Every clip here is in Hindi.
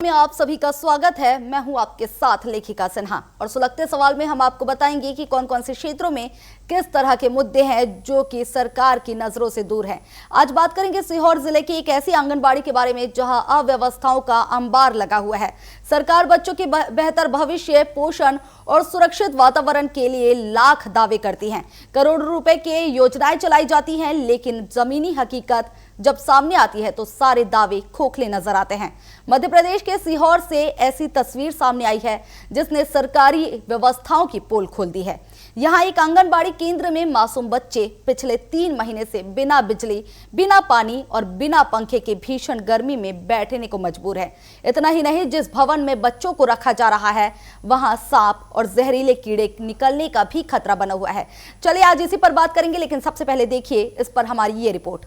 में आप सभी का स्वागत है। मैं हूं आपके साथ लेखिका सिन्हा और सुलगते सवाल में हम आपको बताएंगे कि कौन कौन से क्षेत्रों में किस तरह के मुद्दे हैं जो कि सरकार की नजरों से दूर हैं। आज बात करेंगे सीहोर जिले की एक ऐसी आंगनबाड़ी के बारे में जहां अव्यवस्थाओं का अंबार लगा हुआ है। सरकार बच्चों के बेहतर भविष्य, पोषण और सुरक्षित वातावरण के लिए लाख दावे करती है, करोड़ों रुपए के योजनाएं चलाई जाती हैं, लेकिन जमीनी हकीकत जब सामने आती है तो सारे दावे खोखले नजर आते हैं। मध्य प्रदेश के सीहोर से ऐसी तस्वीर सामने आई है जिसने सरकारी व्यवस्थाओं की पोल खोल दी है। यहाँ एक आंगनबाड़ी केंद्र में मासूम बच्चे पिछले 3 महीने से बिना बिजली, बिना पानी और बिना पंखे के भीषण गर्मी में बैठने को मजबूर है। इतना ही नहीं, जिस भवन में बच्चों को रखा जा रहा है वहां सांप और जहरीले कीड़े निकलने का भी खतरा बना हुआ है। चलिए आज इसी पर बात करेंगे, लेकिन सबसे पहले देखिए इस पर हमारी ये रिपोर्ट।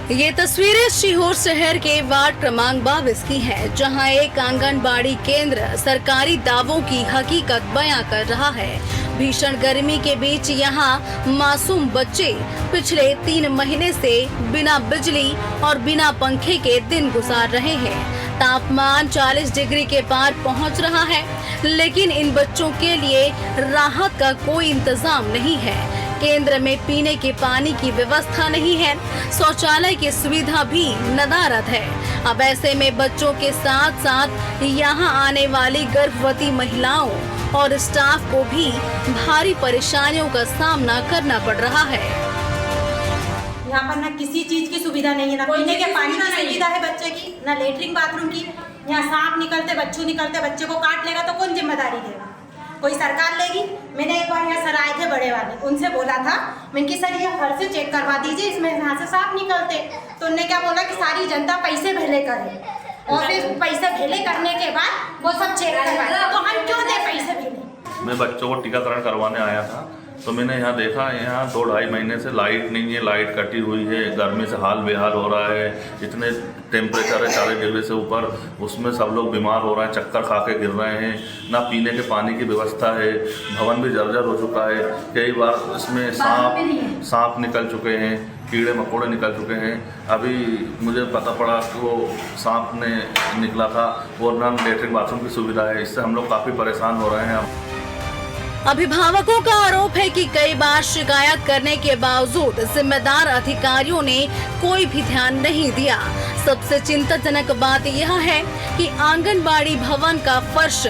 ये तस्वीरें सीहोर शहर के वार्ड क्रमांक 22 की है, जहां एक आंगनबाड़ी केंद्र सरकारी दावों की हकीकत बयां कर रहा है। भीषण गर्मी के बीच यहां मासूम बच्चे पिछले 3 महीने से बिना बिजली और बिना पंखे के दिन गुजार रहे हैं। तापमान 40 डिग्री के पार पहुंच रहा है, लेकिन इन बच्चों के लिए राहत का कोई इंतजाम नहीं है। केंद्र में पीने के पानी की व्यवस्था नहीं है, शौचालय की सुविधा भी नदारद है। अब ऐसे में बच्चों के साथ साथ यहाँ आने वाली गर्भवती महिलाओं और स्टाफ को भी भारी परेशानियों का सामना करना पड़ रहा है। यहाँ पर ना किसी चीज की सुविधा नहीं है, ना पीने के पानी की सुविधा है बच्चे की, ना लेटरिन बाथरूम की। यहाँ सांप निकलते, बच्चों निकलते, बच्चे को काट लेगा तो कौन जिम्मेदारी देगा? कोई सरकार लेगी? मैंने एक बार यहाँ सर आए थे बड़े वाले, उनसे बोला था मैं कि सर ये घर से चेक करवा दीजिए, इसमें यहाँ से सांप निकलते। तो उन्होंने क्या बोला कि सारी जनता पैसे भेले करे, और फिर पैसे भेले करने के बाद वो सब चेक करवाए। तो हम क्यों दे पैसे भेले? मैं बच्चों को टीकाकरण करवाने आया था, तो मैंने यहाँ देखा, यहाँ 2-2.5 महीने से लाइट नहीं है, लाइट कटी हुई है, गर्मी से हाल बेहाल हो रहा है। इतने टेम्परेचर है 40 डिग्री से ऊपर, उसमें सब लोग बीमार हो रहे हैं, चक्कर खा के गिर रहे हैं। ना पीने के पानी की व्यवस्था है, भवन भी जर्जर हो चुका है। कई बार इसमें सांप निकल चुके हैं, कीड़े मकोड़े निकल चुके हैं। अभी मुझे पता पड़ा कि वो सांप ने निकला था, और ना लेटरिन बाथरूम की सुविधा है। इससे हम लोग काफ़ी परेशान हो रहे हैं। अभिभावकों का आरोप है कि कई बार शिकायत करने के बावजूद जिम्मेदार अधिकारियों ने कोई भी ध्यान नहीं दिया। सबसे चिंताजनक बात यह है कि आंगनबाड़ी भवन का फर्श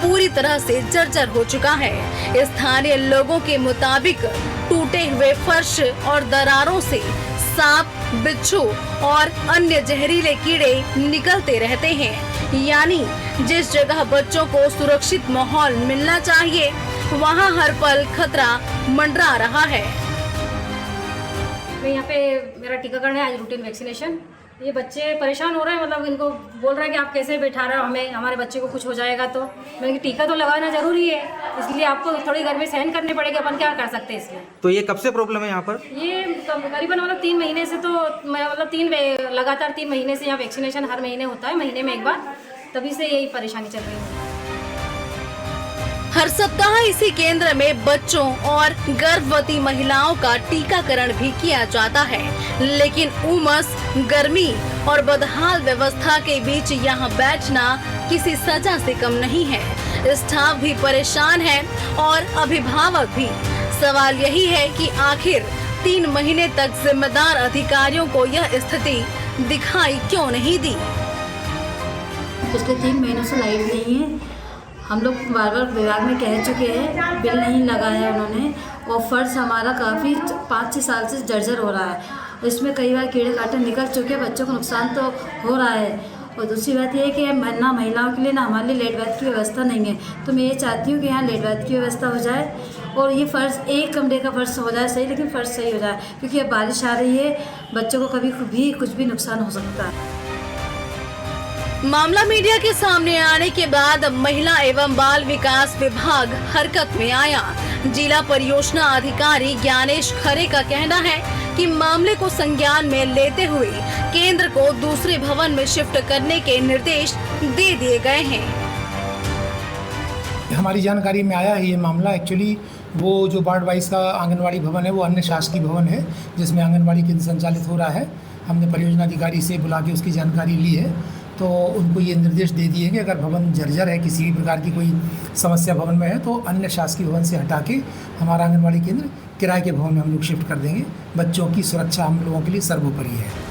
पूरी तरह से जर्जर हो चुका है। स्थानीय लोगों के मुताबिक टूटे हुए फर्श और दरारों से सांप, बिच्छू और अन्य जहरीले कीड़े निकलते रहते हैं। यानी जिस जगह बच्चों को सुरक्षित माहौल मिलना चाहिए, वहाँ हर पल खतरा मंडरा रहा है। मैं यहाँ पे मेरा टीकाकरण है आज, रूटीन वैक्सीनेशन। ये बच्चे परेशान हो रहे हैं, मतलब इनको बोल रहे हैं कि आप कैसे बैठा रहे हो हमें, हमारे बच्चे को कुछ हो जाएगा। तो मैं टीका तो लगाना जरूरी है, इसलिए आपको थोड़ी गर्मी सहन करनी पड़ेगी। अपन क्या कर सकते हैं इसमें? तो ये कब से प्रॉब्लम है यहाँ पर? ये करीबन मतलब 3 महीने से, तो मतलब लगातार 3 महीने से यहाँ वैक्सीनेशन हर महीने होता है, महीने में एक बार, तभी से यही परेशानी चल रही है। हर सप्ताह इसी केंद्र में बच्चों और गर्भवती महिलाओं का टीकाकरण भी किया जाता है, लेकिन उमस, गर्मी और बदहाल व्यवस्था के बीच यहाँ बैठना किसी सजा से कम नहीं है। स्टाफ भी परेशान है और अभिभावक भी। सवाल यही है कि आखिर 3 महीने तक जिम्मेदार अधिकारियों को यह स्थिति दिखाई क्यों नहीं दी? पिछले 3 महीनों से लाइट नहीं है। हम लोग बार बार विभाग में कह चुके हैं, बिल नहीं लगाया है उन्होंने, और फर्श हमारा काफ़ी 5-6 साल से जर्जर हो रहा है। इसमें कई बार कीड़े कांटे निकल चुके हैं, बच्चों को नुकसान तो हो रहा है। और दूसरी बात यह है कि ना महिलाओं के लिए ना हमारे लिए लेट बाथ की व्यवस्था नहीं है। तो मैं ये चाहती हूँ कि यहाँ लेट बाथ की व्यवस्था हो जाए, और ये फर्श एक कमरे का फर्श हो जाए सही, लेकिन फर्श सही हो जाए, क्योंकि अब बारिश आ रही है, बच्चों को कभी भी कुछ भी नुकसान हो सकता है। मामला मीडिया के सामने आने के बाद महिला एवं बाल विकास विभाग हरकत में आया, जिला परियोजना अधिकारी ज्ञानेश खरे का कहना है कि मामले को संज्ञान में लेते हुए केंद्र को दूसरे भवन में शिफ्ट करने के निर्देश दे दिए गए हैं। हमारी जानकारी में आया है ये मामला। एक्चुअली वो जो वार्ड वाइज का आंगनवाड़ी भवन है वो अन्य शासकीय भवन है जिसमें आंगनवाड़ी केंद्र संचालित हो रहा है। हमने परियोजना अधिकारी से बुला के उसकी जानकारी ली है, तो उनको ये निर्देश दे दिए कि अगर भवन जर्जर है, किसी भी प्रकार की कोई समस्या भवन में है, तो अन्य शासकीय भवन से हटा के हमारा आंगनवाड़ी केंद्र किराए के भवन में हम लोग शिफ्ट कर देंगे। बच्चों की सुरक्षा हम लोगों के लिए सर्वोपरि है।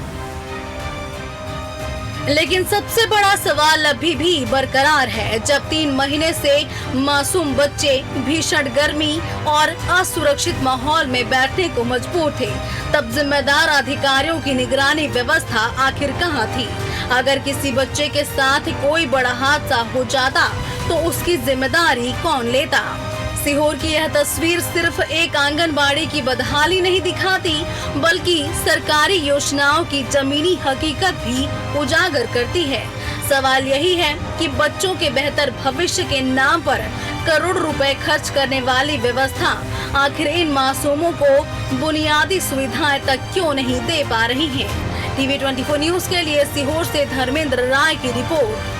लेकिन सबसे बड़ा सवाल अभी भी बरकरार है। जब 3 महीने से मासूम बच्चे भीषण गर्मी और असुरक्षित माहौल में बैठने को मजबूर थे, तब जिम्मेदार अधिकारियों की निगरानी व्यवस्था आखिर कहां थी? अगर किसी बच्चे के साथ कोई बड़ा हादसा हो जाता तो उसकी जिम्मेदारी कौन लेता? सीहोर की यह तस्वीर सिर्फ एक आंगनबाड़ी की बदहाली नहीं दिखाती, बल्कि सरकारी योजनाओं की जमीनी हकीकत भी उजागर करती है। सवाल यही है कि बच्चों के बेहतर भविष्य के नाम पर करोड़ रुपए खर्च करने वाली व्यवस्था आखिर इन मासूमों को बुनियादी सुविधाएं तक क्यों नहीं दे पा रही है? टीवी 24 न्यूज के लिए सीहोर से धर्मेंद्र राय की रिपोर्ट।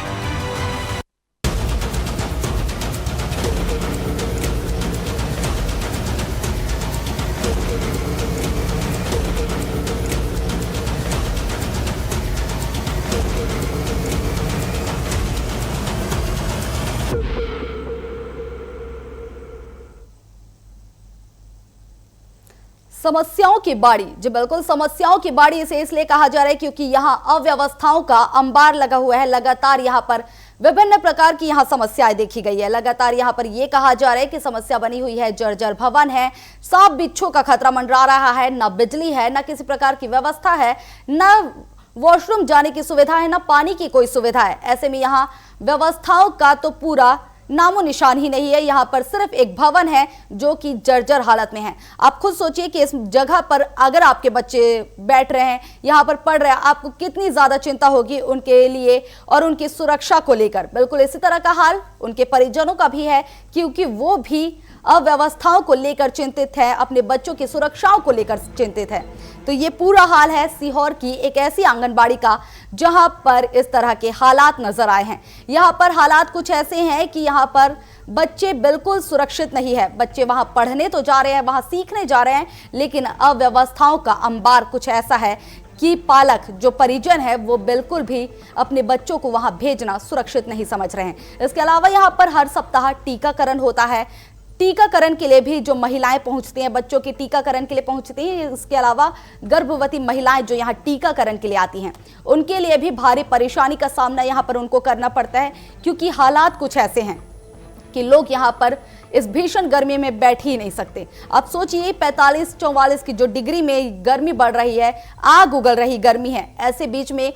समस्याओं की बाड़ी, जी बिल्कुल समस्याओं की बाड़ी इसे इसलिए कहा जा रहा है क्योंकि यहाँ अव्यवस्थाओं का अंबार लगा हुआ है। लगातार यहाँ पर विभिन्न प्रकार की यहाँ समस्याएं देखी गई है। लगातार यहाँ पर ये कहा जा रहा है कि समस्या बनी हुई है, जर्जर भवन है, सांप बिच्छू का खतरा मंडरा रहा है, न बिजली है, न किसी प्रकार की व्यवस्था है, न वॉशरूम जाने की सुविधा है, न पानी की कोई सुविधा है। ऐसे में यहाँ व्यवस्थाओं का तो पूरा नामो निशान ही नहीं है। यहाँ पर सिर्फ एक भवन है जो कि जर्जर हालत में है। आप खुद सोचिए कि इस जगह पर अगर आपके बच्चे बैठ रहे हैं, यहाँ पर पढ़ रहे हैं, आपको कितनी ज्यादा चिंता होगी उनके लिए और उनकी सुरक्षा को लेकर। बिल्कुल इसी तरह का हाल उनके परिजनों का भी है, क्योंकि वो भी अव्यवस्थाओं को लेकर चिंतित है, अपने बच्चों की सुरक्षाओं को लेकर चिंतित है। तो ये पूरा हाल है सीहोर की एक ऐसी आंगनबाड़ी का जहां पर इस तरह के हालात नजर आए हैं। यहां पर हालात कुछ ऐसे हैं कि यहां पर बच्चे बिल्कुल सुरक्षित नहीं है। बच्चे वहां पढ़ने तो जा रहे हैं, वहां सीखने जा रहे हैं, लेकिन अव्यवस्थाओं का अंबार कुछ ऐसा है कि पालक जो परिजन है वो बिल्कुल भी अपने बच्चों को वहां भेजना सुरक्षित नहीं समझ रहे हैं। इसके अलावा यहां पर हर सप्ताह टीकाकरण होता है। टीकाकरण के लिए भी जो महिलाएं पहुंचती हैं, बच्चों के टीकाकरण के लिए पहुंचती हैं, इसके अलावा गर्भवती महिलाएं जो यहाँ टीकाकरण के लिए आती हैं, उनके लिए भी भारी परेशानी का सामना यहाँ पर उनको करना पड़ता है, क्योंकि हालात कुछ ऐसे हैं कि लोग यहाँ पर इस भीषण गर्मी में बैठ ही नहीं सकते। आप सोचिए 45-44 की जो डिग्री में गर्मी बढ़ रही है, आग उगल रही गर्मी है, ऐसे बीच में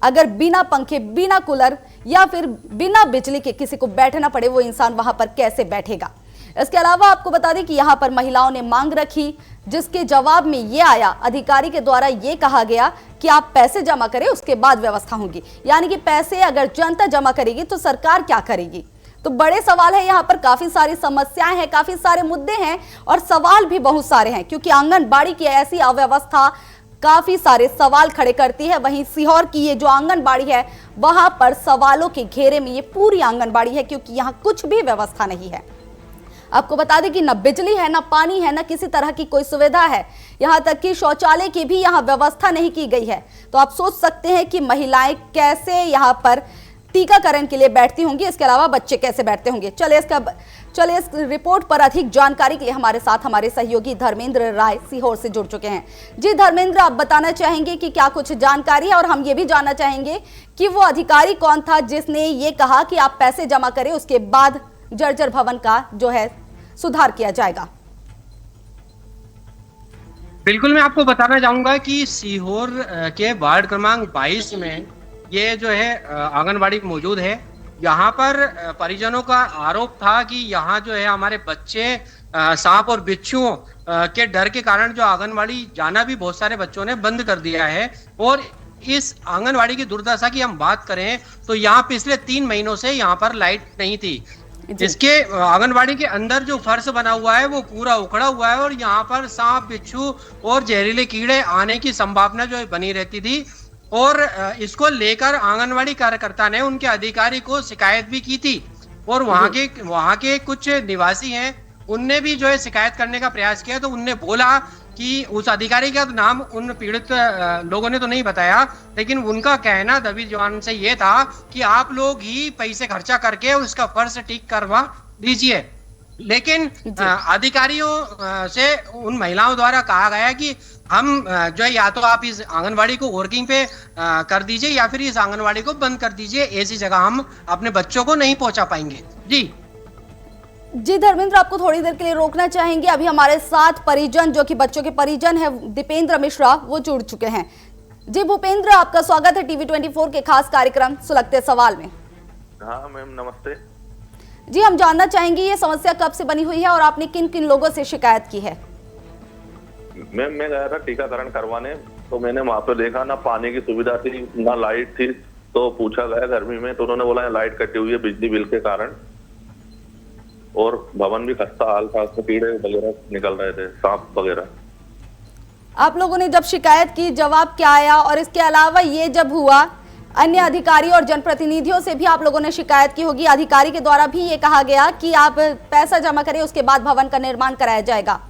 अगर बिना पंखे, बिना कूलर या फिर बिना बिजली के किसी को बैठना पड़े, वो इंसान वहां पर कैसे बैठेगा? इसके अलावा आपको बता दें कि यहां पर महिलाओं ने मांग रखी, जिसके जवाब में ये आया, अधिकारी के द्वारा ये कहा गया कि आप पैसे जमा करें, उसके बाद व्यवस्था होगी। यानी कि पैसे अगर जनता जमा करेगी तो सरकार क्या करेगी? तो बड़े सवाल है। यहाँ पर काफी सारी समस्याएं हैं, काफी सारे मुद्दे हैं और सवाल भी बहुत सारे हैं, क्योंकि आंगनबाड़ी की ऐसी अव्यवस्था काफी सारे सवाल खड़े करती है। वहीं सीहोर की ये जो आंगनबाड़ी है, वहां पर सवालों के घेरे में ये पूरी आंगनबाड़ी है, क्योंकि यहाँ कुछ भी व्यवस्था नहीं है। आपको बता दें कि न बिजली है, न पानी है, न किसी तरह की कोई सुविधा है, यहाँ तक कि शौचालय की भी यहाँ व्यवस्था नहीं की गई है। तो आप सोच सकते हैं कि महिलाएं कैसे यहाँ पर टीकाकरण के लिए बैठती होंगी, इसके अलावा बच्चे कैसे बैठते होंगे। चलिए इस रिपोर्ट पर अधिक जानकारी के लिए हमारे साथ हमारे सहयोगी धर्मेंद्र राय सीहोर से जुड़ चुके हैं। जी धर्मेंद्र, आप बताना चाहेंगे कि क्या कुछ जानकारी है, और हम ये भी जानना चाहेंगे कि वो अधिकारी कौन था जिसने ये कहा कि आप पैसे जमा करें, उसके बाद जर्जर भवन का जो है सुधार किया जाएगा। बिल्कुल, मैं आपको बताना चाहूंगा कि सीहोर के वार्ड क्रमांक 22 में ये जो है आंगनबाड़ी मौजूद है। यहाँ पर परिजनों का आरोप था कि यहाँ जो है हमारे बच्चे सांप और बिच्छुओं के डर के कारण जो आंगनबाड़ी जाना भी बहुत सारे बच्चों ने बंद कर दिया है। और इस आंगनबाड़ी की दुर्दशा की हम बात करें तो यहाँ पिछले 3 महीनों से यहाँ पर लाइट नहीं थी। इसके आंगनबाड़ी के अंदर जो फर्श बना हुआ है वो पूरा उखड़ा हुआ है और यहाँ पर सांप, बिच्छू और जहरीले कीड़े आने की संभावना जो है बनी रहती थी। और इसको लेकर आंगनबाड़ी कार्यकर्ता ने उनके अधिकारी को शिकायत भी की थी और वहाँ के कुछ निवासी हैं, उनने भी जो है शिकायत करने का प्रयास किया। तो उनने बोला कि उस अधिकारी का नाम उन पीड़ित लोगों ने तो नहीं बताया, लेकिन उनका कहना दबी जुबान से ये था कि आप लोग ही पैसे खर्चा करके उसका फर्श ठीक करवा दीजिए। लेकिन अधिकारियों से उन महिलाओं द्वारा कहा गया कि हम जो है या तो आप इस आंगनवाड़ी को वर्किंग पे कर दीजिए या फिर इस आंगनवाड़ी को बंद कर दीजिए, ऐसी जगह हम अपने बच्चों को नहीं पहुंचा पाएंगे। जी धर्मेंद्र, आपको थोड़ी देर के लिए रोकना चाहेंगे। अभी हमारे साथ परिजन, जो कि बच्चों के परिजन है, दीपेंद्र मिश्रा, वो जुड़ चुके हैं। जी भूपेंद्र, आपका स्वागत है टीवी 24 के खास कार्यक्रम सुलगते सवाल में। हाँ मैम, नमस्ते जी, हम जानना चाहेंगे ये समस्या कब से बनी हुई है और आपने किन किन लोगों से शिकायत की है? मैम, मैं गया था टीकाकरण करवाने, तो मैंने वहाँ पे देखा ना पानी की सुविधा थी ना लाइट थी। तो पूछा गया गर्मी में, तो उन्होंने बोला लाइट कटी हुई है बिजली बिल के कारण, और भवन भी खस्ता हाल था, उसमें कीड़े वगैरह निकल रहे थे, सांप वगैरह। आप लोगों ने जब शिकायत की, जवाब क्या आया? और इसके अलावा ये जब हुआ, अन्य अधिकारी और जनप्रतिनिधियों से भी आप लोगों ने शिकायत की होगी। अधिकारी के द्वारा भी ये कहा गया कि आप पैसा जमा करें, उसके बाद भवन का निर्माण कराया जाएगा।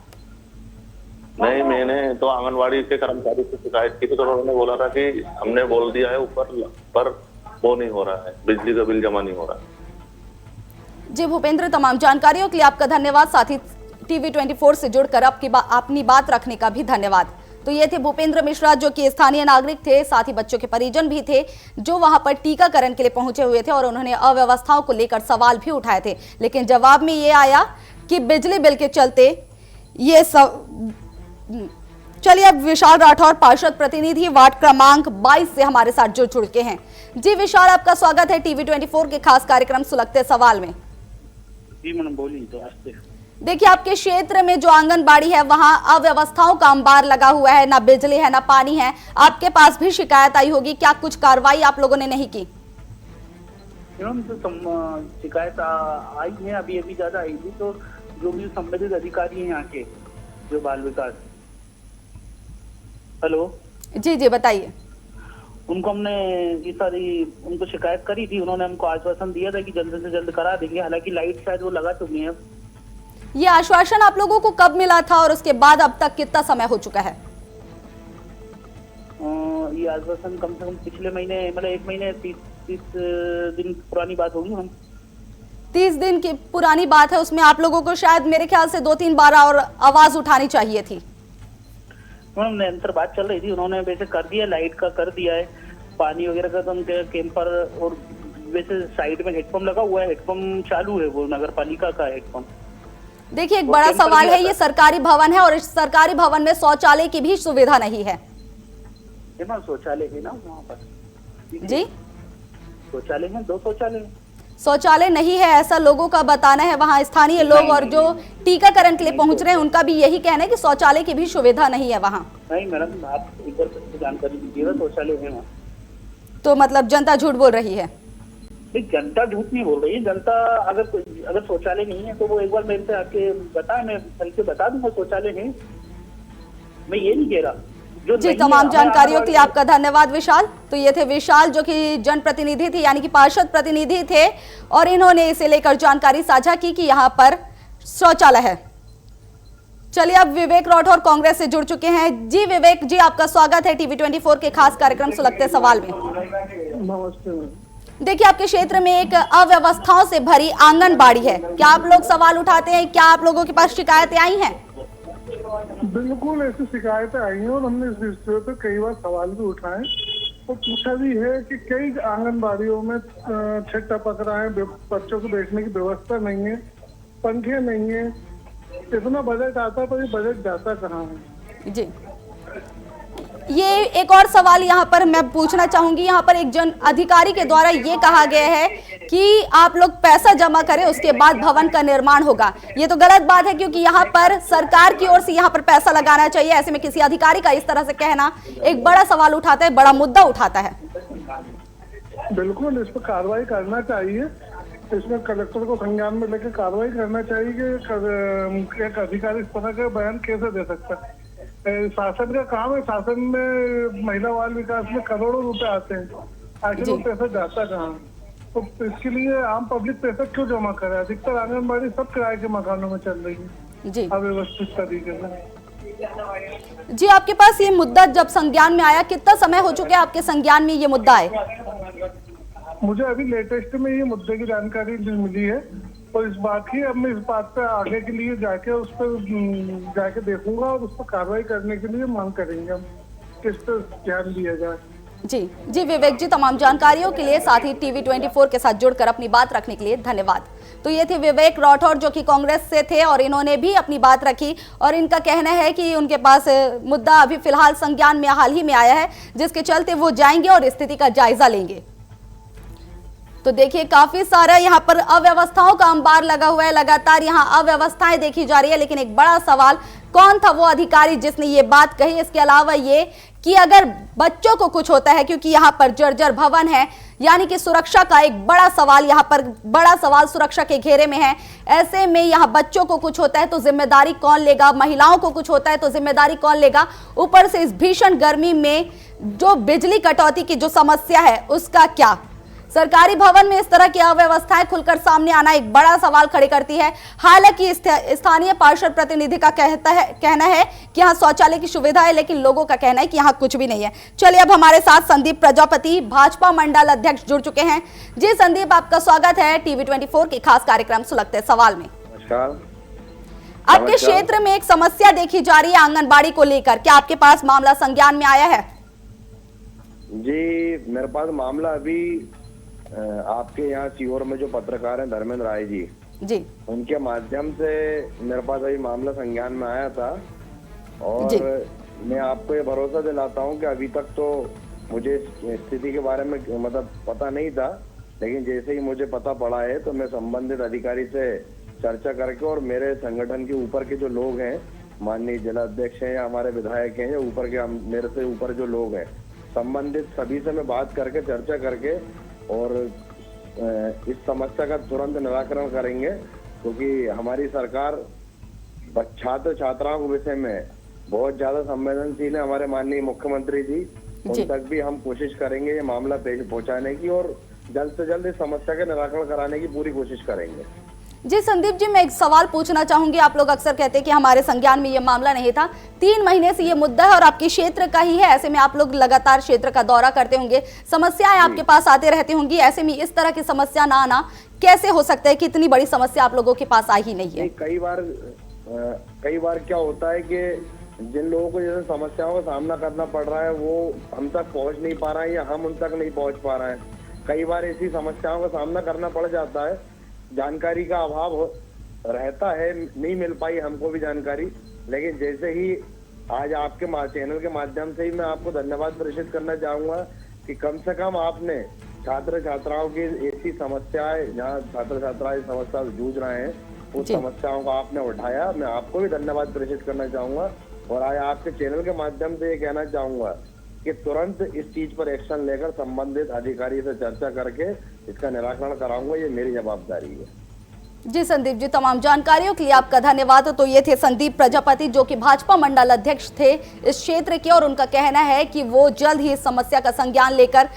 नहीं, मैंने तो आंगनवाड़ी के कर्मचारी से शिकायत की थी, तो उन्होंने बोला था कि हमने बोल दिया है ऊपर, पर वो नहीं हो रहा है, बिजली का बिल जमा नहीं हो रहा है। जी भूपेंद्र, तमाम जानकारियों के लिए आपका धन्यवाद। साथ ही टीवी 24 से जुड़कर अपनी बात रखने का भी धन्यवाद। तो ये थे भूपेंद्र मिश्रा, जो कि स्थानीय नागरिक थे, साथ ही बच्चों के परिजन भी थे, जो वहां पर टीकाकरण के लिए पहुंचे हुए थे और उन्होंने अव्यवस्थाओं को लेकर सवाल भी उठाए थे। लेकिन जवाब में ये आया कि बिजली बिल के चलते ये सब। चलिए, अब विशाल राठौर, पार्षद प्रतिनिधि वार्ड क्रमांक 22 से हमारे साथ जुड़ चुके हैं। जी विशाल, आपका स्वागत है टीवी 24 के खास कार्यक्रम सुलगते सवाल में। जी मैडम, बोलिए। तो देखिए, आपके क्षेत्र में जो आंगनबाड़ी है वहां अव्यवस्थाओं का अंबार लगा हुआ है, ना बिजली है ना पानी है। आपके पास भी शिकायत आई होगी, क्या कुछ कार्रवाई आप लोगों ने नहीं की? मैडम, तो शिकायत आई है, अभी ज्यादा आई थी। तो जो भी संबंधित अधिकारी हैं यहाँ के, जो बाल विकास, हेलो जी बताइए। उनको हमने ये सारी उनको शिकायत करी थी। उन्होंने हमको आश्वासन दिया था कि जल्द से जल्द करा देंगे। हालांकि लाइट शायद वो लगा चुकी है। ये आश्वासन आप लोगों को कब मिला था और उसके बाद अब तक कितना समय हो चुका है? ये आश्वासन कम से कम पिछले महीने, मतलब 1 महीने 30 दिन पुरानी बात होगी। हम 30 दिन की पुरानी बात है, उसमें आप लोगों को शायद मेरे ख्याल से 2-3 बार और आवाज उठानी चाहिए थी। निरंतर बात चल रही थी। उन्होंने वैसे कर दिया, लाइट का कर दिया है, पानी वगैरह का तो उनके कैंपर, और वैसे साइड में हेडपंप लगा हुआ है, हेडपंप चालू है, वो नगर पालिका का हेडपंप। देखिए, एक बड़ा सवाल है, ये सरकारी भवन है और इस सरकारी भवन में शौचालय की भी सुविधा नहीं है। शौचालय है ना वहाँ पर? जी, शौचालय है, 2 शौचालय। शौचालय नहीं है ऐसा लोगों का बताना है। वहाँ स्थानीय लोग और जो टीकाकरण के लिए पहुंच रहे हैं उनका भी यही कहना है कि शौचालय की भी सुविधा नहीं है वहाँ। नहीं मैडम, आप एक बार जानकारी दीजिएगा, शौचालय है वहाँ। तो मतलब जनता झूठ बोल रही है? जनता झूठ नहीं बोल रही है। जनता अगर शौचालय नहीं है तो वो एक बार मेरे से आके बताए, मैं चल के बता दूंगा शौचालय है। मैं ये नहीं कह रहा। जी, तमाम जानकारियों के लिए आपका धन्यवाद विशाल। तो ये थे विशाल, जो कि जनप्रतिनिधि थे, यानी कि पार्षद प्रतिनिधि थे, और इन्होंने इसे लेकर जानकारी साझा की कि यहाँ पर शौचालय है। चलिए, अब विवेक राठौर कांग्रेस से जुड़ चुके हैं। जी विवेक जी, आपका स्वागत है टीवी 24 के खास कार्यक्रम सुलगते सवाल में। देखिए, आपके क्षेत्र में एक अव्यवस्थाओं से भरी आंगनबाड़ी है, क्या आप लोग सवाल उठाते हैं? क्या आप लोगों के पास शिकायतें आई हैं? बिल्कुल ऐसी शिकायतें आई हैं और हमने इस विषय पर कई बार सवाल भी उठाए और पूछा भी है कि कई आंगनबाड़ियों में छत टपक रहा है, बच्चों को बैठने की व्यवस्था नहीं है, पंखे नहीं है, इतना बजट आता है, पर ये बजट जाता कहाँ है? जी, ये एक और सवाल यहाँ पर मैं पूछना चाहूंगी। यहाँ पर एक जन अधिकारी के द्वारा ये कहा गया है कि आप लोग पैसा जमा करें, उसके बाद भवन का निर्माण होगा। ये तो गलत बात है, क्योंकि यहाँ पर सरकार की ओर से यहाँ पर पैसा लगाना चाहिए। ऐसे में किसी अधिकारी का इस तरह से कहना एक बड़ा सवाल उठाता है, बड़ा मुद्दा उठाता है। बिल्कुल इस पर कार्रवाई करना चाहिए इसमें कलेक्टर को संज्ञान में लेकर कार्रवाई करना चाहिए कि एक अधिकारी इस तरह का बयान कैसे दे सकता है। शासन का काम है, शासन में महिला बाल विकास में करोड़ों रुपए आते हैं, आखिर वो पैसा जाता कहाँ? तो इसके लिए आम पब्लिक पैसा क्यों जमा करे? अधिकतर आंगनबाड़ी सब किराए के मकानों में चल रही है जी अव्यवस्थित तरीके से। जी, आपके पास ये मुद्दा जब संज्ञान में आया, कितना समय हो चुका है आपके संज्ञान में ये मुद्दा है? मुझे अभी लेटेस्ट में ये मुद्दे की जानकारी मिली है और इस बात की अब मैं इस बात पे आगे के लिए जाके उस पर जाके देखूंगा और उस पर कार्रवाई करने के लिए मांग करेंगे हम, किस पर ध्यान दिया जाए। जी विवेक जी, तमाम जानकारियों के लिए साथ ही टीवी 24 के साथ जुड़कर अपनी बात रखने के लिए धन्यवाद। तो ये थे विवेक राठौर जो कि कांग्रेस से थे और इन्होंने भी अपनी बात रखी और इनका कहना है कि उनके पास मुद्दा अभी फिलहाल संज्ञान में हाल ही में आया है, जिसके चलते वो जाएंगे और स्थिति का जायजा लेंगे। तो देखिए, काफी सारा यहाँ पर अव्यवस्थाओं का अंबार लगा हुआ है, लगातार यहाँ अव्यवस्थाएं देखी जा रही है। लेकिन एक बड़ा सवाल, कौन था वो अधिकारी जिसने ये बात कही? इसके अलावा ये कि अगर बच्चों को कुछ होता है, क्योंकि यहाँ पर जर्जर भवन है, यानी कि सुरक्षा का एक बड़ा सवाल, यहाँ पर बड़ा सवाल सुरक्षा के घेरे में है। ऐसे में यहाँ बच्चों को कुछ होता है तो जिम्मेदारी कौन लेगा? महिलाओं को कुछ होता है तो जिम्मेदारी कौन लेगा? ऊपर से इस भीषण गर्मी में जो बिजली कटौती की जो समस्या है उसका क्या? सरकारी भवन में इस तरह की अव्यवस्थाएं खुलकर सामने आना एक बड़ा सवाल खड़े करती है। हालांकि स्थानीय पार्षद प्रतिनिधि का कहना है कि यहाँ शौचालय की सुविधा है, लेकिन लोगों का कहना है कि यहाँ कुछ भी नहीं है। चलिए, अब हमारे साथ संदीप प्रजापति, भाजपा मंडल अध्यक्ष, जुड़ चुके हैं। जी संदीप, आपका स्वागत है टीवी 24 के खास कार्यक्रम सुलगते सवाल में। नमस्कार। आपके क्षेत्र में एक समस्या देखी जा रही है आंगनबाड़ी को लेकर, क्या आपके पास मामला संज्ञान में आया है? जी, मेरे पास मामला अभी आपके यहाँ सीहोर में जो पत्रकार हैं धर्मेंद्र राय जी, उनके माध्यम से मेरे पास अभी मामला संज्ञान में आया था और मैं आपको ये भरोसा दिलाता हूँ कि अभी तक तो मुझे स्थिति के बारे में मतलब पता नहीं था, लेकिन जैसे ही मुझे पता पड़ा है तो मैं संबंधित अधिकारी से चर्चा करके और मेरे संगठन के ऊपर के जो लोग हैं, माननीय जिलाध्यक्ष हैं या हमारे विधायक हैं या ऊपर के मेरे से ऊपर जो लोग हैं, संबंधित सभी से मैं बात करके चर्चा करके और इस समस्या का तुरंत निराकरण करेंगे, क्योंकि हमारी सरकार छात्र छात्राओं के विषय में बहुत ज्यादा संवेदनशील है। हमारे माननीय मुख्यमंत्री जी, उन तक भी हम कोशिश करेंगे ये मामला पहुंचाने की और जल्द से जल्द इस समस्या का निराकरण कराने की पूरी कोशिश करेंगे। जी संदीप जी, मैं एक सवाल पूछना चाहूंगी। आप लोग अक्सर कहते हैं कि हमारे संज्ञान में ये मामला नहीं था, 3 महीने से ये मुद्दा है और आपके क्षेत्र का ही है। ऐसे में आप लोग लगातार क्षेत्र का दौरा करते होंगे, समस्याएं आपके पास आते रहती होंगी। ऐसे में इस तरह की समस्या ना आना कैसे हो सकता है कि इतनी बड़ी समस्या आप लोगों के पास आई ही नहीं है? कई बार क्या होता है कि जिन लोगों को जैसे समस्याओं का सामना करना पड़ रहा है वो हम तक पहुँच नहीं पा रहे हैं या हम उन तक नहीं पहुँच पा रहे हैं। कई बार ऐसी समस्याओं का सामना करना पड़ जाता है, जानकारी का अभाव रहता है, नहीं मिल पाई हमको भी जानकारी। लेकिन जैसे ही आज आपके चैनल के माध्यम से ही मैं आपको धन्यवाद प्रेषित करना चाहूंगा कि कम से कम आपने छात्र छात्राओं की ऐसी समस्याएं, जहाँ छात्र छात्राएं समस्या जूझ रहे हैं, उस समस्याओं को आपने उठाया। मैं आपको भी धन्यवाद प्रेषित करना चाहूंगा और आज आपके चैनल के माध्यम से ये कहना चाहूंगा कि तुरंत इस चीज पर एक्शन लेकर संबंधित अधिकारी से चर्चा करके इसका निराकरण कराऊंगा, ये मेरी जवाबदारी है। जी संदीप जी, तमाम जानकारियों के लिए आपका धन्यवाद। तो ये थे संदीप प्रजापति जो कि भाजपा मंडल अध्यक्ष थे इस क्षेत्र के, और उनका कहना है कि वो जल्द ही इस समस्या का संज्ञान लेकर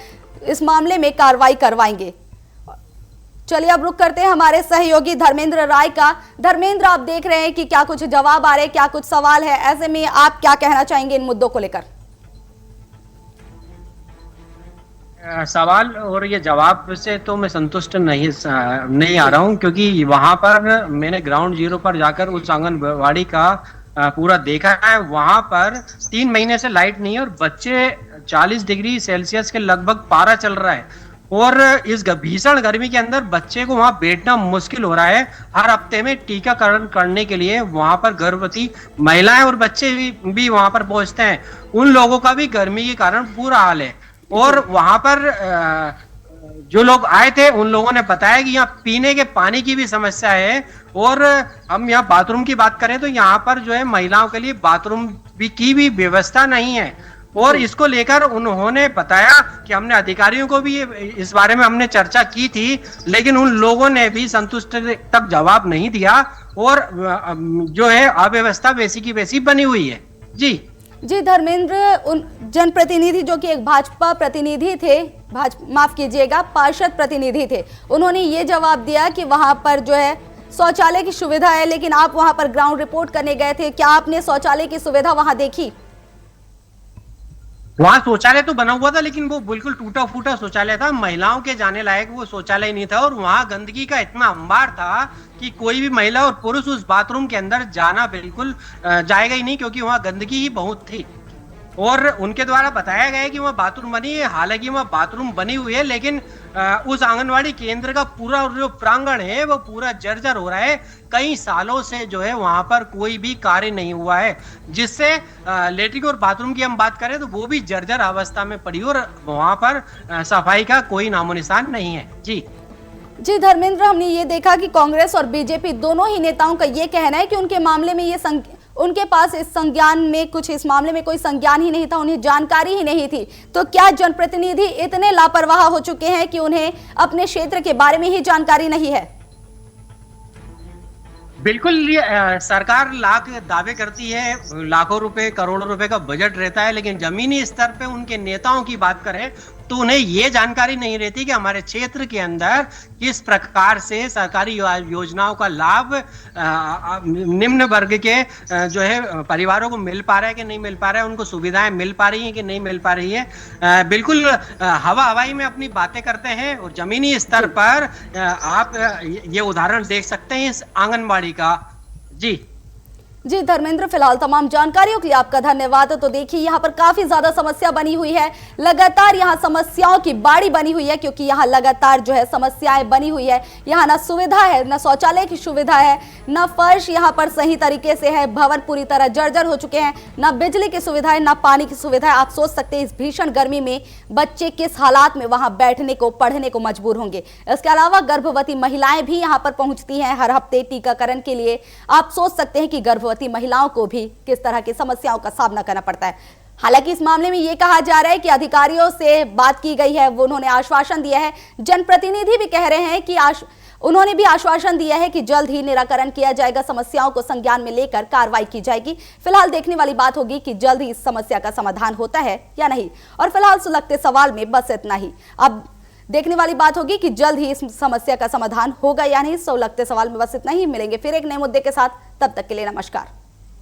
इस मामले में कार्रवाई करवाएंगे। चलिए अब रुक करते हैं हमारे सहयोगी धर्मेंद्र राय का। धर्मेंद्र, आप देख रहे हैं कि क्या कुछ जवाब आ रहे हैं, क्या कुछ सवाल है, ऐसे में आप क्या कहना चाहेंगे इन मुद्दों को लेकर? सवाल और ये जवाब से तो मैं संतुष्ट नहीं आ रहा हूँ, क्योंकि वहां पर मैंने ग्राउंड जीरो पर जाकर उस आंगनबाड़ी का पूरा देखा है। वहां पर 3 महीने से लाइट नहीं है और बच्चे 40 डिग्री सेल्सियस के लगभग पारा चल रहा है और इस भीषण गर्मी के अंदर बच्चे को वहां बैठना मुश्किल हो रहा है। हर हफ्ते में टीकाकरण करने के लिए वहां पर गर्भवती महिलाएं और बच्चे भी वहां पर पहुंचते हैं। उन लोगों का भी गर्मी के कारण बुरा हाल है और वहां पर जो लोग आए थे उन लोगों ने बताया कि यहाँ पीने के पानी की भी समस्या है और हम यहाँ बाथरूम की बात करें तो यहाँ पर जो है महिलाओं के लिए बाथरूम की भी व्यवस्था नहीं है और इसको लेकर उन्होंने बताया कि हमने अधिकारियों को भी इस बारे में हमने चर्चा की थी, लेकिन उन लोगों ने भी संतुष्ट तक जवाब नहीं दिया और जो है अव्यवस्था वैसी की वैसी बनी हुई है। जी धर्मेंद्र, उन जनप्रतिनिधि जो कि एक भाजपा प्रतिनिधि थे, माफ कीजिएगा पार्षद प्रतिनिधि थे, उन्होंने ये जवाब दिया कि वहां पर जो है शौचालय की सुविधा है, लेकिन आप वहां पर ग्राउंड रिपोर्ट करने गए थे, क्या आपने शौचालय की सुविधा वहां देखी? वहां शौचालय तो बना हुआ था, लेकिन वो बिल्कुल टूटा फूटा शौचालय था, महिलाओं के जाने लायक वो शौचालय नहीं था और वहां गंदगी का इतना अंबार था कि कोई भी महिला और पुरुष उस बाथरूम के अंदर जाना बिल्कुल जाएगा ही नहीं, क्योंकि वहां गंदगी ही बहुत थी। और उनके द्वारा बताया गया है कि वह बाथरूम बनी है, हालांकि वह बाथरूम बनी हुई है, लेकिन उस आंगनवाड़ी केंद्र का पूरा जो प्रांगण है वो पूरा जर्जर हो रहा है। कई सालों से जो है वहां पर कोई भी कार्य नहीं हुआ है, जिससे लेटरिन और बाथरूम की हम बात करें तो वो भी जर्जर अवस्था में पड़ी और वहां पर सफाई का कोई नामो निशान नहीं है। जी धर्मेंद्र, हमने ये देखा कि कांग्रेस और बीजेपी दोनों ही नेताओं का ये कहना है कि उनके मामले में उनके पास इस संज्ञान में इस मामले में कोई संज्ञान ही नहीं था, उन्हें जानकारी ही नहीं थी। तो क्या जनप्रतिनिधि इतने लापरवाह हो चुके हैं कि उन्हें अपने क्षेत्र के बारे में ही जानकारी नहीं है? बिल्कुल, ये सरकार लाख दावे करती है, लाखों रुपए करोड़ों रुपए का बजट रहता है, लेकिन जमीनी स्तर पे उनके नेताओं की बात करें तो उन्हें ये जानकारी नहीं रहती कि हमारे क्षेत्र के अंदर किस प्रकार से सरकारी योजनाओं का लाभ निम्न वर्ग के जो है परिवारों को मिल पा रहा है कि नहीं मिल पा रहा है, उनको सुविधाएं मिल पा रही हैं कि नहीं मिल पा रही है। बिल्कुल हवाई में अपनी बातें करते हैं और जमीनी स्तर पर आप ये उदाहरण देख सकते हैं इस आंगनबाड़ी का। जी धर्मेंद्र, फिलहाल तमाम जानकारियों के लिए आपका धन्यवाद। तो देखिए यहाँ पर काफी ज्यादा समस्या बनी हुई है, लगातार यहाँ समस्याओं की बाड़ी बनी हुई है, क्योंकि यहाँ लगातार जो है समस्याएं बनी हुई है। यहाँ ना सुविधा है, ना शौचालय की सुविधा है, ना फर्श यहाँ पर सही तरीके से है, भवन पूरी तरह जर्जर हो चुके हैं, ना बिजली की सुविधा है, ना पानी की सुविधा है। आप सोच सकते हैं इस भीषण गर्मी में बच्चे किस हालात में वहां बैठने को पढ़ने को मजबूर होंगे। इसके अलावा गर्भवती महिलाएं भी यहाँ पर पहुंचती हैं हर हफ्ते टीकाकरण के लिए। आप सोच सकते हैं कि गर्भवती महिलाओं को भी किस तरह की समस्याओं का सामना करना पड़ता है। हालांकि इस मामले में यह कहा जा रहा है कि अधिकारियों से बात की गई है, वो उन्होंने आश्वासन दिया है। जनप्रतिनिधि भी कह रहे हैं कि उन्होंने भी आश्वासन दिया है कि जल्द ही निराकरण किया जाएगा, समस्याओं को संज्ञान में लेकर कार्रवाई की जाएगी। फिलहाल देखने वाली बात होगी कि जल्द ही इस समस्या का समाधान होता है या नहीं। और फिलहाल सुलगते सवाल में बस इतना ही। अब देखने वाली बात होगी कि जल्द ही इस समस्या का समाधान होगा या नहीं। सुलगते सवाल में बस इतना ही। मिलेंगे फिर एक नए मुद्दे के साथ, तब तक के लिए नमस्कार।